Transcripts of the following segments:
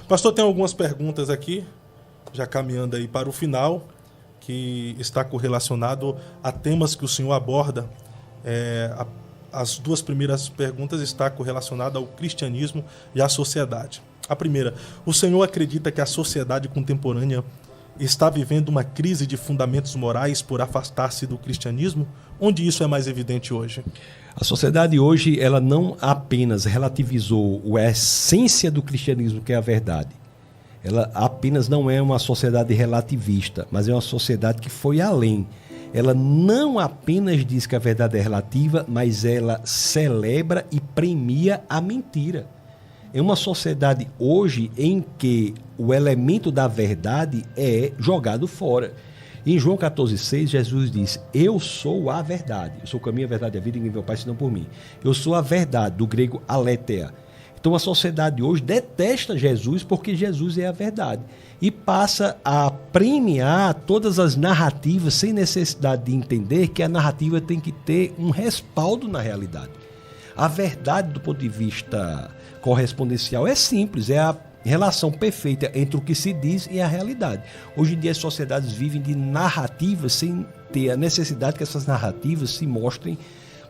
Pastor, tem algumas perguntas aqui, já caminhando aí para o final, que está correlacionado a temas que o senhor aborda. As duas primeiras perguntas estão correlacionadas ao cristianismo e à sociedade. A primeira, o senhor acredita que a sociedade contemporânea está vivendo uma crise de fundamentos morais por afastar-se do cristianismo? Onde isso é mais evidente hoje? A sociedade hoje, ela não apenas relativizou a essência do cristianismo, que é a verdade. Ela apenas não é uma sociedade relativista, mas é uma sociedade que foi além. Ela não apenas diz que a verdade é relativa, mas ela celebra e premia a mentira. É uma sociedade hoje em que o elemento da verdade é jogado fora. Em João 14,6, Jesus diz: eu sou a verdade. Eu sou o caminho, a verdade e a vida, ninguém vê o Pai senão por mim. Eu sou a verdade, do grego aletheia. Então a sociedade hoje detesta Jesus porque Jesus é a verdade. E passa a premiar todas as narrativas sem necessidade de entender que a narrativa tem que ter um respaldo na realidade. A verdade, do ponto de vista correspondencial, é simples, é a relação perfeita entre o que se diz e a realidade. Hoje em dia as sociedades vivem de narrativas sem ter a necessidade que essas narrativas se mostrem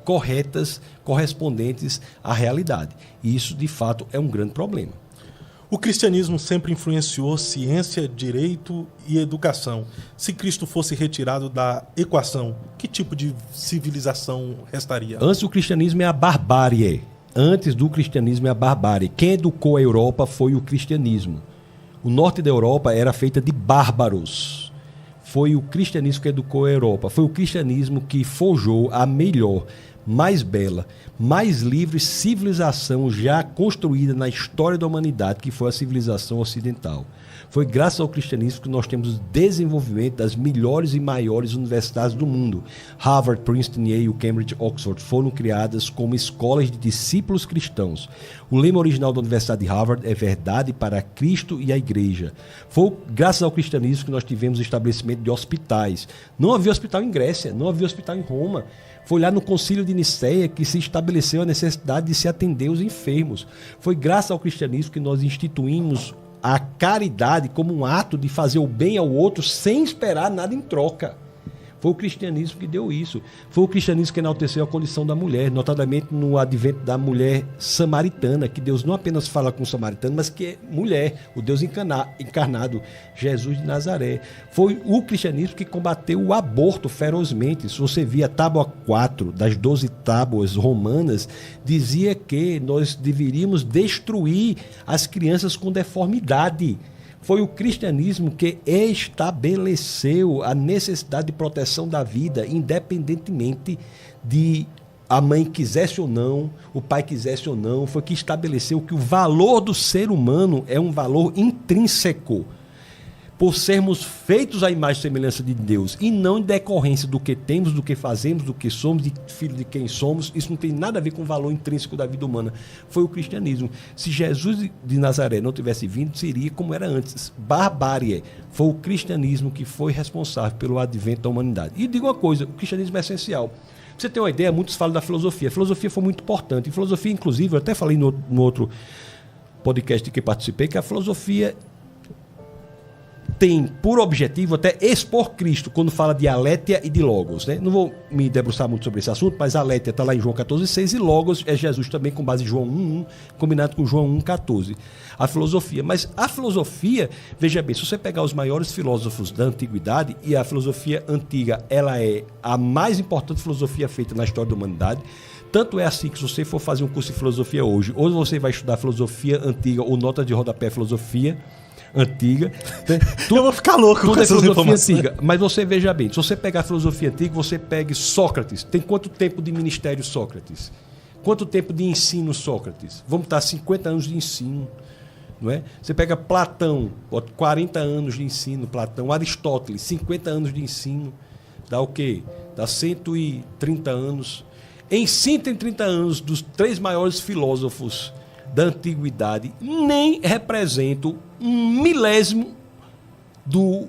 corretas, correspondentes à realidade. E isso, de fato, é um grande problema. O cristianismo sempre influenciou ciência, direito e educação. Se Cristo fosse retirado da equação, que tipo de civilização restaria? Antes do cristianismo é a barbárie. Antes do cristianismo é a barbárie. Quem educou a Europa foi o cristianismo. O norte da Europa era feita de bárbaros. Foi o cristianismo que educou a Europa. Foi o cristianismo que forjou a melhor, mais bela, mais livre civilização já construída na história da humanidade, que foi a civilização ocidental. Foi graças ao cristianismo que nós temos o desenvolvimento das melhores e maiores universidades do mundo. Harvard, Princeton, Yale, Cambridge, Oxford foram criadas como escolas de discípulos cristãos. O lema original da Universidade de Harvard é verdade para Cristo e a Igreja. Foi graças ao cristianismo que nós tivemos o estabelecimento de hospitais. Não havia hospital em Grécia, não havia hospital em Roma. Foi lá no Concílio de Nicéia que se estabeleceu a necessidade de se atender os enfermos. Foi graças ao cristianismo que nós instituímos a caridade como um ato de fazer o bem ao outro sem esperar nada em troca. Foi o cristianismo que deu isso. Foi o cristianismo que enalteceu a condição da mulher, notadamente no advento da mulher samaritana, que Deus não apenas fala com o samaritano, mas que é mulher, o Deus encarnado, Jesus de Nazaré. Foi o cristianismo que combateu o aborto ferozmente. Se você via a tábua 4 das 12 tábuas romanas, dizia que nós deveríamos destruir as crianças com deformidade. Foi o cristianismo que estabeleceu a necessidade de proteção da vida, independentemente de a mãe quisesse ou não, o pai quisesse ou não. Foi que estabeleceu que o valor do ser humano é um valor intrínseco, por sermos feitos à imagem e semelhança de Deus, e não em decorrência do que temos, do que fazemos, do que somos, de filho de quem somos. Isso não tem nada a ver com o valor intrínseco da vida humana. Foi o cristianismo. Se Jesus de Nazaré não tivesse vindo, seria como era antes, barbárie. Foi o cristianismo que foi responsável pelo advento da humanidade. E digo uma coisa, o cristianismo é essencial. Pra você ter uma ideia, muitos falam da filosofia. A filosofia foi muito importante. E filosofia, inclusive, eu até falei no outro podcast de que participei, que a filosofia tem por objetivo até expor Cristo quando fala de aletheia e de logos, né? Não vou me debruçar muito sobre esse assunto, mas aletheia está lá em João 14,6 e logos é Jesus também com base em João 1,1, combinado com João 1,14. A filosofia. Mas a filosofia, veja bem, se você pegar os maiores filósofos da antiguidade, e a filosofia antiga, ela é a mais importante filosofia feita na história da humanidade. Tanto é assim que se você for fazer um curso de filosofia hoje, ou você vai estudar filosofia antiga ou nota de rodapé filosofia antiga, né? Eu vou ficar louco com essas informações. Antiga. Mas você veja bem, se você pegar a filosofia antiga, você pegue Sócrates. Tem quanto tempo de ministério Sócrates? Quanto tempo de ensino Sócrates? Vamos estar 50 anos de ensino, não é? Você pega Platão, 40 anos de ensino, Platão. Aristóteles, 50 anos de ensino. Dá o quê? Dá 130 anos. Em 130 anos, dos 3 maiores filósofos da antiguidade, nem representam 1/1000 do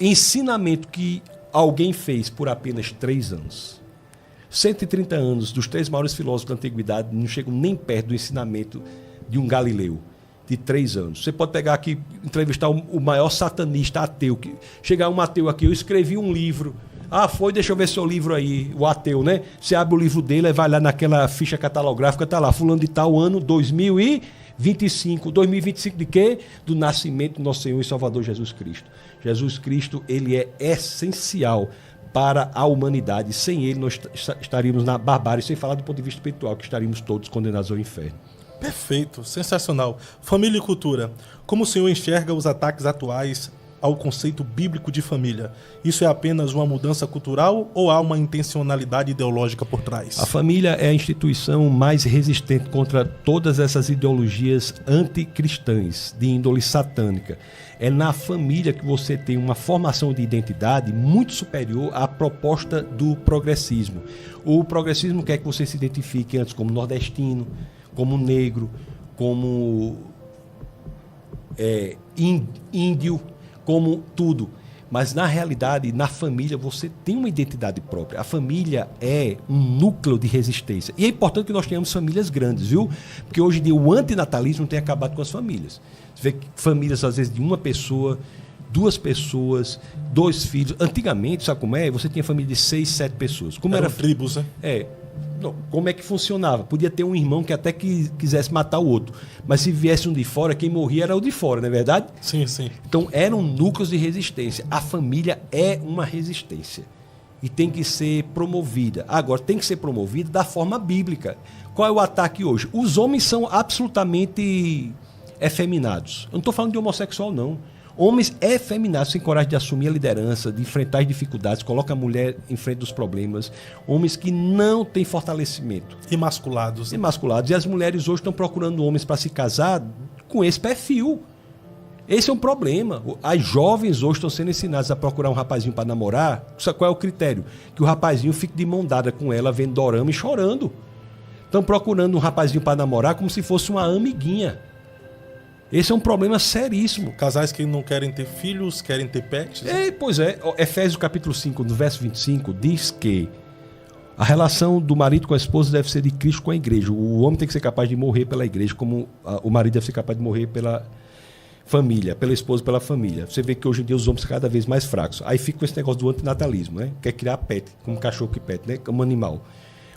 ensinamento que alguém fez por apenas 3 anos. 130 anos dos 3 maiores filósofos da antiguidade não chegam nem perto do ensinamento de um Galileu. de 3 anos. Você pode pegar aqui, entrevistar o maior satanista ateu. Chegar um ateu aqui, eu escrevi um livro. Deixa eu ver seu livro aí, o ateu, né? Você abre o livro dele, aí vai lá naquela ficha catalográfica, tá lá, fulano de tal, ano 2025. 2025 de quê? Do nascimento do nosso Senhor e Salvador Jesus Cristo. Jesus Cristo, ele é essencial para a humanidade. Sem ele, nós estaríamos na barbárie, sem falar do ponto de vista espiritual, que estaríamos todos condenados ao inferno. Perfeito, sensacional. Família e cultura. Como o senhor enxerga os ataques atuais ao conceito bíblico de família? Isso é apenas uma mudança cultural ou há uma intencionalidade ideológica por trás? A família é a instituição mais resistente contra todas essas ideologias anticristãs, de índole satânica. É na família que você tem uma formação de identidade muito superior à proposta do progressismo. O progressismo quer que você se identifique antes como nordestino, como negro, como índio, como tudo. Mas, na realidade, na família, você tem uma identidade própria. A família é um núcleo de resistência. E é importante que nós tenhamos famílias grandes, viu? Porque hoje em dia o antinatalismo tem acabado com as famílias. Você vê famílias, às vezes, de uma pessoa, 2 pessoas, 2 filhos. Antigamente, sabe como é? Você tinha família de 6, 7 pessoas. Como eram tribos, né? Não, como é que funcionava? Podia ter um irmão que até quisesse matar o outro. Mas se viesse um de fora, quem morria era o de fora, não é verdade? Sim, sim. Então eram núcleos de resistência. A família é uma resistência. E tem que ser promovida. Agora, tem que ser promovida da forma bíblica. Qual é o ataque hoje? Os homens são absolutamente efeminados. Eu não estou falando de homossexual, não. Homens efeminados, sem coragem de assumir a liderança, de enfrentar as dificuldades, coloca a mulher em frente dos problemas. Homens que não têm fortalecimento. Emasculados. Emasculados. E as mulheres hoje estão procurando homens para se casar com esse perfil. Esse é um problema. As jovens hoje estão sendo ensinadas a procurar um rapazinho para namorar. Qual é o critério? Que o rapazinho fique de mão dada com ela, vendo dorama e chorando. Estão procurando um rapazinho para namorar como se fosse uma amiguinha. Esse é um problema seríssimo. Casais que não querem ter filhos, querem ter pets. Pois é. Efésios capítulo 5, no verso 25, diz que a relação do marido com a esposa deve ser de Cristo com a igreja. O homem tem que ser capaz de morrer pela igreja, como o marido deve ser capaz de morrer pela família, pela esposa, pela família. Você vê que hoje em dia os homens são cada vez mais fracos. Aí fica com esse negócio do antinatalismo, né? Quer criar pet, como cachorro que pet, né? Como animal.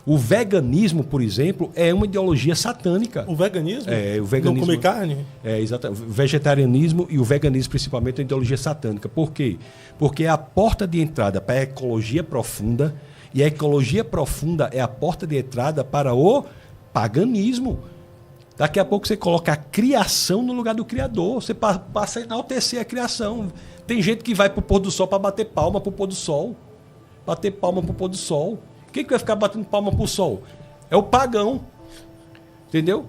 O veganismo, por exemplo, é uma ideologia satânica. O veganismo? O veganismo. Não comer carne? Exatamente. O vegetarianismo e o veganismo, principalmente, é uma ideologia satânica. Por quê? Porque é a porta de entrada para a ecologia profunda, e a ecologia profunda é a porta de entrada para o paganismo. Daqui a pouco você coloca a criação no lugar do criador. Você passa a enaltecer a criação. Tem gente que vai para o pôr do sol para bater palma para o pôr do sol. Bater palma para o pôr do sol. Quem que vai ficar batendo palma pro sol? É o pagão. Entendeu?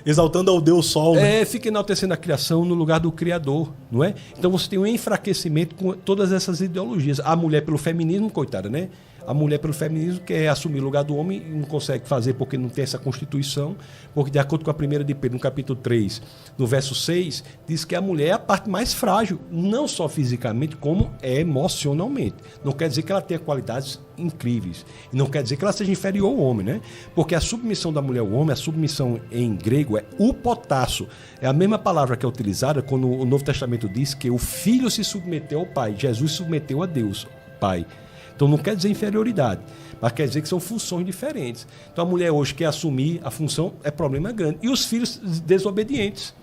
Exaltando ao Deus Sol, né? Fica enaltecendo a criação no lugar do Criador, não é? Então você tem um enfraquecimento com todas essas ideologias. A mulher pelo feminismo, coitada, né? A mulher pelo feminismo quer assumir o lugar do homem e não consegue fazer porque não tem essa constituição, porque de acordo com a 1 de Pedro, no capítulo 3, no verso 6, diz que a mulher é a parte mais frágil, não só fisicamente, como emocionalmente. Não quer dizer que ela tenha qualidades incríveis. E não quer dizer que ela seja inferior ao homem, né? Porque a submissão da mulher ao homem, a submissão em grego é upotasso. É a mesma palavra que é utilizada quando o Novo Testamento diz que o filho se submeteu ao pai. Jesus se submeteu a Deus, pai. Então não quer dizer inferioridade, mas quer dizer que são funções diferentes. Então a mulher hoje quer assumir a função, é problema grande. E os filhos desobedientes.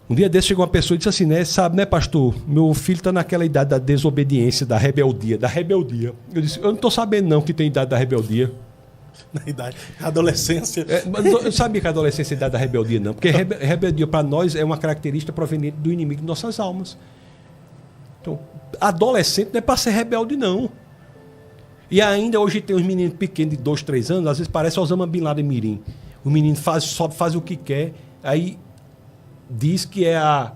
Um dia desse chegou uma pessoa e disse assim, né? Sabe, né, pastor? Meu filho está naquela idade da desobediência, da rebeldia. Eu disse, eu não estou sabendo não que tem idade da rebeldia. Na idade, adolescência. Mas eu não sabia que a adolescência é a idade da rebeldia, não. Porque rebeldia para nós é uma característica proveniente do inimigo de nossas almas. Então, adolescente não é para ser rebelde, não. E ainda hoje tem uns meninos pequenos de 2, 3 anos, às vezes parece Osama Bin Laden Mirim. O menino só faz o que quer, aí diz que é a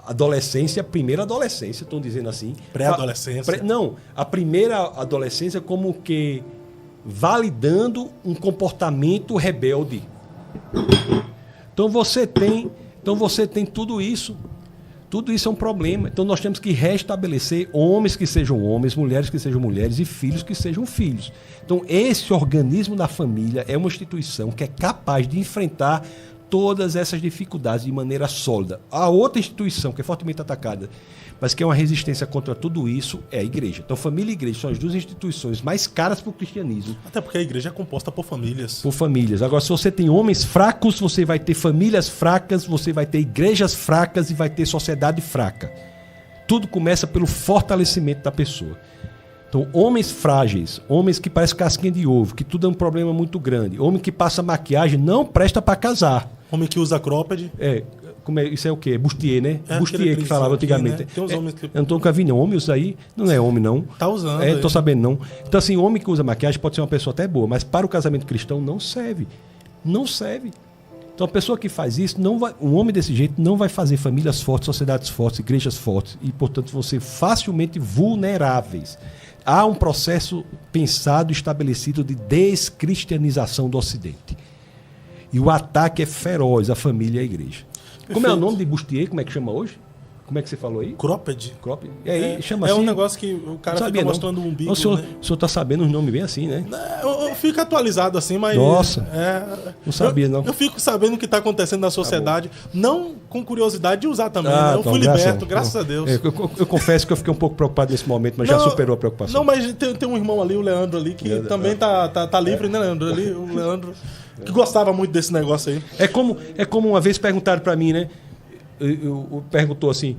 adolescência, a primeira adolescência, estão dizendo assim. Pré-adolescência. Não, a primeira adolescência como que validando um comportamento rebelde. Então você tem tudo isso. Tudo isso é um problema. Então nós temos que restabelecer homens que sejam homens, mulheres que sejam mulheres e filhos que sejam filhos. Então esse organismo da família é uma instituição que é capaz de enfrentar todas essas dificuldades de maneira sólida. A outra instituição que é fortemente atacada, mas que é uma resistência contra tudo isso, é a igreja. Então, família e igreja são as duas instituições mais caras para o cristianismo. Até porque a igreja é composta por famílias. Por famílias. Agora, se você tem homens fracos, você vai ter famílias fracas, você vai ter igrejas fracas e vai ter sociedade fraca. Tudo começa pelo fortalecimento da pessoa. Então, homens frágeis, homens que parecem casquinha de ovo, que tudo é um problema muito grande, homem que passa maquiagem, não presta para casar. Homem que usa cropped. Isso é o quê? Bustier, né? Bustier que falava aqui, antigamente. Né? Tem uns homens que... Eu não nunca vi, não. Homem usa aí, não é homem, não. Tá usando. Tô sabendo, não. Então, assim, homem que usa maquiagem pode ser uma pessoa até boa, mas para o casamento cristão não serve. Não serve. Então, a pessoa que faz isso, não vai, um homem desse jeito não vai fazer famílias fortes, sociedades fortes, igrejas fortes, e, portanto, vão ser facilmente vulneráveis. Há um processo pensado, estabelecido de descristianização do Ocidente. E o ataque é feroz à família e à igreja. Perfeito. Como é o nome de Bustier? Como é que chama hoje? Como é que você falou aí? Cropped. Chama assim. É um negócio que o cara fica mostrando o umbigo. O senhor está sabendo os nomes bem assim, né? Eu fico atualizado assim, mas... Nossa, não sabia, não. Eu fico sabendo o que está acontecendo na sociedade, não com curiosidade de usar também. Né? Eu fui liberto, graças a Deus. Eu confesso que eu fiquei um pouco preocupado nesse momento, mas já superou a preocupação. Não, mas tem um irmão ali, o Leandro ali, que também tá livre, né, Leandro? Ali, o Leandro, que gostava muito desse negócio aí. É como uma vez perguntaram para mim, né? Perguntou assim,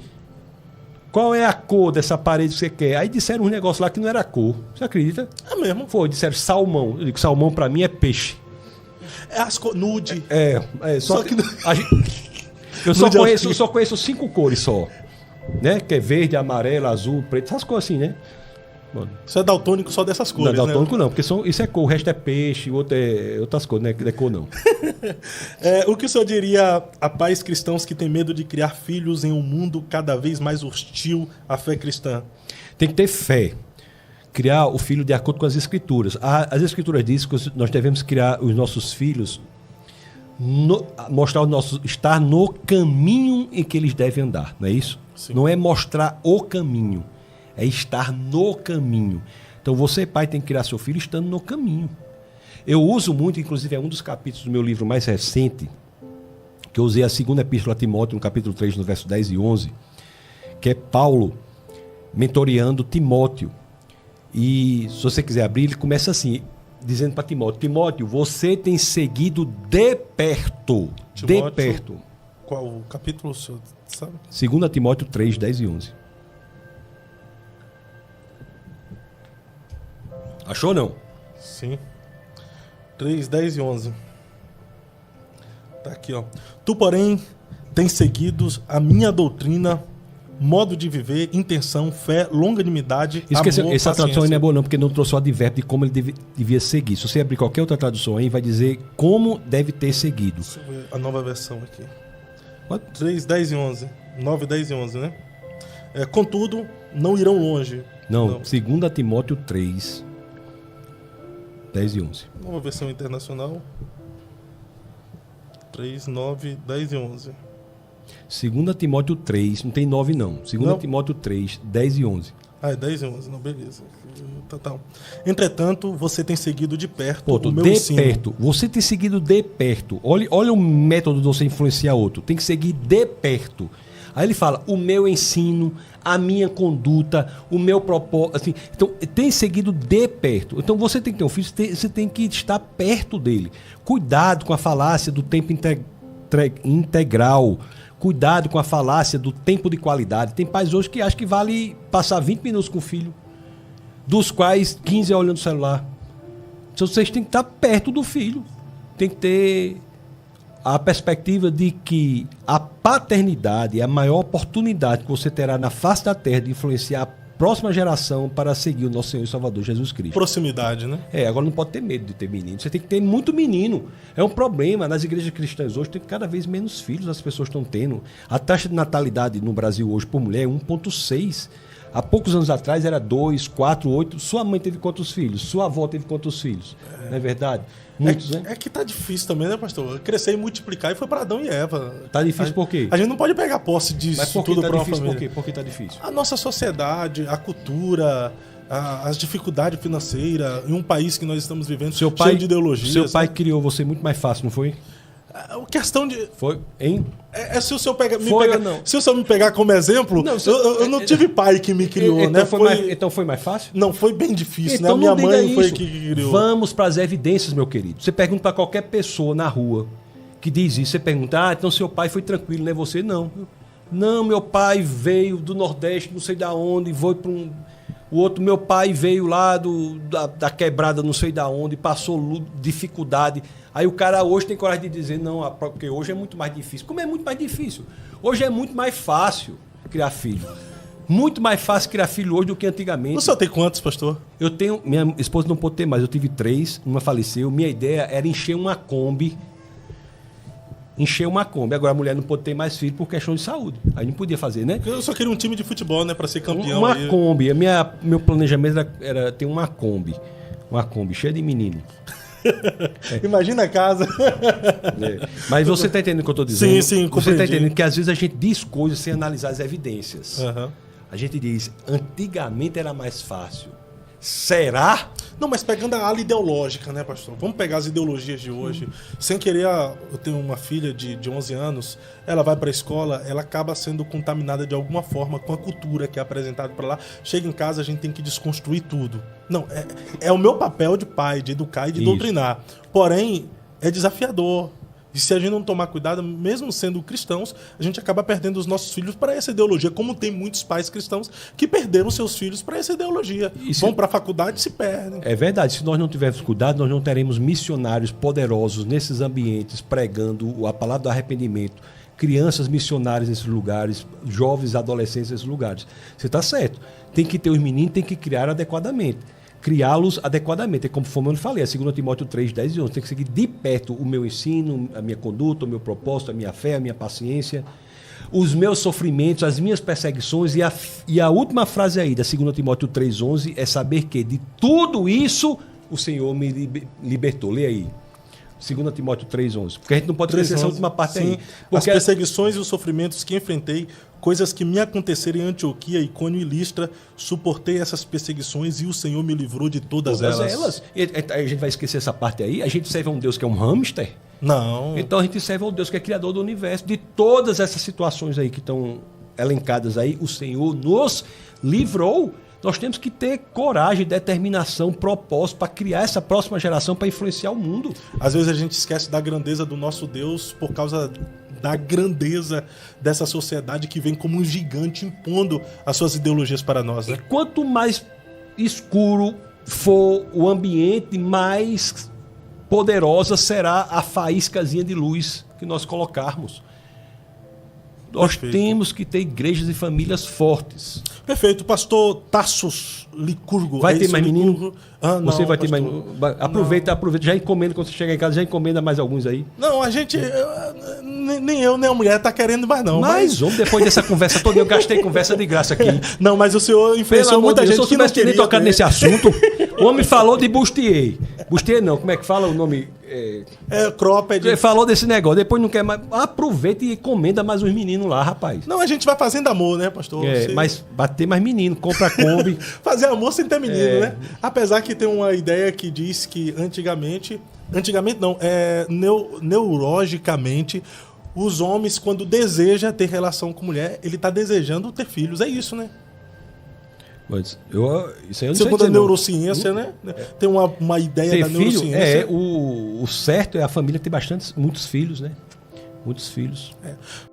qual é a cor dessa parede que você quer? Aí disseram um negócio lá que não era cor. Você acredita? É mesmo. Disseram salmão. Eu digo, salmão para mim é peixe. É as cores, nude. Só que eu só conheço 5 cores só. Né? Que é verde, amarelo, azul, preto, essas cores assim, né? Você é daltônico só dessas cores, não é daltônico, né? Não, porque isso é cor, o resto é peixe, o outro é outras cores, não é cor, não. O que o senhor diria a pais cristãos que têm medo de criar filhos em um mundo cada vez mais hostil à fé cristã? Tem que ter fé. Criar o filho de acordo com as escrituras. As escrituras dizem que nós devemos criar os nossos filhos, estar no caminho em que eles devem andar, não é isso? Sim. Não é mostrar o caminho. É estar no caminho. Então você, pai, tem que criar seu filho estando no caminho. Eu uso muito, inclusive é um dos capítulos do meu livro mais recente, que eu usei a segunda epístola a Timóteo, no capítulo 3, no verso 10 e 11, que é Paulo mentoreando Timóteo. E se você quiser abrir, ele começa assim, dizendo para Timóteo, Timóteo, você tem seguido de perto. Timóteo, de perto. Qual o capítulo, o senhor sabe? 2 Timóteo 3, 10 e 11. Achou, não? Sim. 3, 10 e 11. Tá aqui, ó. Tu, porém, tens seguido a minha doutrina, modo de viver, intenção, fé, longanimidade, amor, essa tradução aí não é boa não, porque não trouxe o advérbio de como ele devia seguir. Se você abrir qualquer outra tradução aí, vai dizer como deve ter seguido. Deixa eu ver a nova versão aqui. 3, 10 e 11. 9, 10 e 11, né? Contudo, não irão longe. Não. 2 Timóteo 3, 10 e 11. Nova versão internacional. 3, 9, 10 e 11. 2 Timóteo 3, não tem 9 não. 2 Timóteo 3, 10 e 11. É 10 e 11, não, beleza. Tá. Entretanto, você tem seguido de perto o meu ensino. De perto. Você tem seguido de perto. Olha o método de você influenciar outro. Tem que seguir de perto. Aí ele fala, o meu ensino, a minha conduta, o meu propósito. Assim, então, tem seguido de perto. Então, você tem que ter um filho, você tem que estar perto dele. Cuidado com a falácia do tempo integral. Cuidado com a falácia do tempo de qualidade. Tem pais hoje que acham que vale passar 20 minutos com o filho, dos quais 15 é olhando o celular. Então, vocês têm que estar perto do filho. Tem que ter a perspectiva de que a paternidade é a maior oportunidade que você terá na face da terra de influenciar a próxima geração para seguir o nosso Senhor e Salvador Jesus Cristo. Proximidade, né? Agora não pode ter medo de ter menino. Você tem que ter muito menino. É um problema. Nas igrejas cristãs hoje tem cada vez menos filhos as pessoas estão tendo. A taxa de natalidade no Brasil hoje por mulher é 1,6. Há poucos anos atrás era 2, 4, 8. Sua mãe teve quantos filhos? Sua avó teve quantos filhos? Não é verdade? Muitos, né? É que tá difícil também, né, pastor? Crescer e multiplicar e foi para Adão e Eva. Tá difícil por quê? A gente não pode pegar posse disso tudo para uma família. Por que tá difícil? A nossa sociedade, a cultura, as dificuldades financeiras em um país que nós estamos vivendo cheio de ideologias. Seu pai criou você muito mais fácil, não foi? A questão de... Foi, hein? Se o senhor se o senhor me pegar como exemplo, Não, eu não tive pai que me criou, então né? Então foi mais fácil? Não, foi bem difícil, Então né? A minha mãe foi isso. que criou. Vamos para as evidências, meu querido. Você pergunta para qualquer pessoa na rua que diz isso. Você pergunta, então seu pai foi tranquilo, não é você? Não. Não, meu pai veio do Nordeste, não sei da onde, foi para um... O outro, meu pai veio lá da quebrada, não sei da onde, passou dificuldade. Aí o cara hoje tem coragem de dizer, não, porque hoje é muito mais difícil. Como é muito mais difícil? Hoje é muito mais fácil criar filho. Muito mais fácil criar filho hoje do que antigamente. O senhor tem quantos, pastor? Eu tenho... Minha esposa não pôde ter mais, eu tive 3, uma faleceu. Minha ideia era encher uma Kombi. Agora a mulher não pôde ter mais filho por questão de saúde. Aí não podia fazer, né? Eu só queria um time de futebol, né? Para ser campeão. Uma Kombi. Meu planejamento era ter uma Kombi. Uma Kombi cheia de menino. Imagina a casa. Mas você está entendendo o que eu estou dizendo? Sim, você está entendendo que às vezes a gente diz coisas sem analisar as evidências. Uhum. A gente diz, antigamente era mais fácil. Será? Não, mas pegando a ala ideológica, né, pastor? Vamos pegar as ideologias de hoje. Sem querer, eu tenho uma filha de 11 anos, ela vai para a escola, ela acaba sendo contaminada de alguma forma com a cultura que é apresentada para lá. Chega em casa, a gente tem que desconstruir tudo. Não, é o meu papel de pai, de educar e de doutrinar. Porém, é desafiador. E se a gente não tomar cuidado, mesmo sendo cristãos, a gente acaba perdendo os nossos filhos para essa ideologia, como tem muitos pais cristãos que perderam seus filhos para essa ideologia. Vão para a faculdade e se perdem. É verdade. Se nós não tivermos cuidado, nós não teremos missionários poderosos nesses ambientes pregando a palavra do arrependimento, crianças missionárias nesses lugares, jovens adolescentes nesses lugares. Você está certo. Tem que ter os meninos, tem que criar adequadamente. Criá-los adequadamente. É como eu falei, a 2 Timóteo 3, 10 e 11. Tem que seguir de perto o meu ensino, a minha conduta, o meu propósito, a minha fé, a minha paciência, os meus sofrimentos, as minhas perseguições. E a última frase aí da 2 Timóteo 3, 11 é saber que de tudo isso o Senhor me libertou. Lê aí. 2 Timóteo 3, 11. Porque a gente não pode esquecer essa última parte aí. As perseguições e os sofrimentos que enfrentei, coisas que me aconteceram em Antioquia, Icônio e Listra, suportei essas perseguições e o Senhor me livrou de todas elas. E a gente vai esquecer essa parte aí? A gente serve a um Deus que é um hamster? Não. Então a gente serve a um Deus que é criador do universo. De todas essas situações aí que estão elencadas aí, o Senhor nos livrou. Nós temos que ter coragem, determinação, propósito para criar essa próxima geração, para influenciar o mundo. Às vezes a gente esquece da grandeza do nosso Deus por causa da grandeza dessa sociedade que vem como um gigante impondo as suas ideologias para nós. Né? E quanto mais escuro for o ambiente, mais poderosa será a faíscazinha de luz que nós colocarmos. Nós temos que ter igrejas e famílias fortes. Perfeito. Pastor Tassos Licurgo. Vai ter mais menino? Não, você vai pastor, ter mais... Aproveita. Já encomenda, quando você chegar em casa, já encomenda mais alguns aí. Não, a gente... Nem eu, nem a mulher tá querendo mais não. Mas, homem, depois dessa conversa toda, eu gastei conversa de graça aqui. Não, mas o senhor influenciou muita gente que não queria. Nem tocado nesse assunto. O homem falou de bustier. Bustier não, como é que fala o nome? Cropped. Ele falou desse negócio, depois não quer mais. Aproveita e encomenda mais uns meninos lá, rapaz. Não, a gente vai fazendo amor, né, pastor? Mas bater mais menino, compra a Kombi. Fazer amor sem ter menino, né? Apesar que tem uma ideia que diz que antigamente não, neurologicamente, os homens, quando desejam ter relação com mulher, ele está desejando ter filhos. É isso, né? Mas isso aí eu não Segundo sei a neurociência, né? Tem uma ideia ter da filho, neurociência. O certo é a família ter muitos filhos, né? Muitos filhos.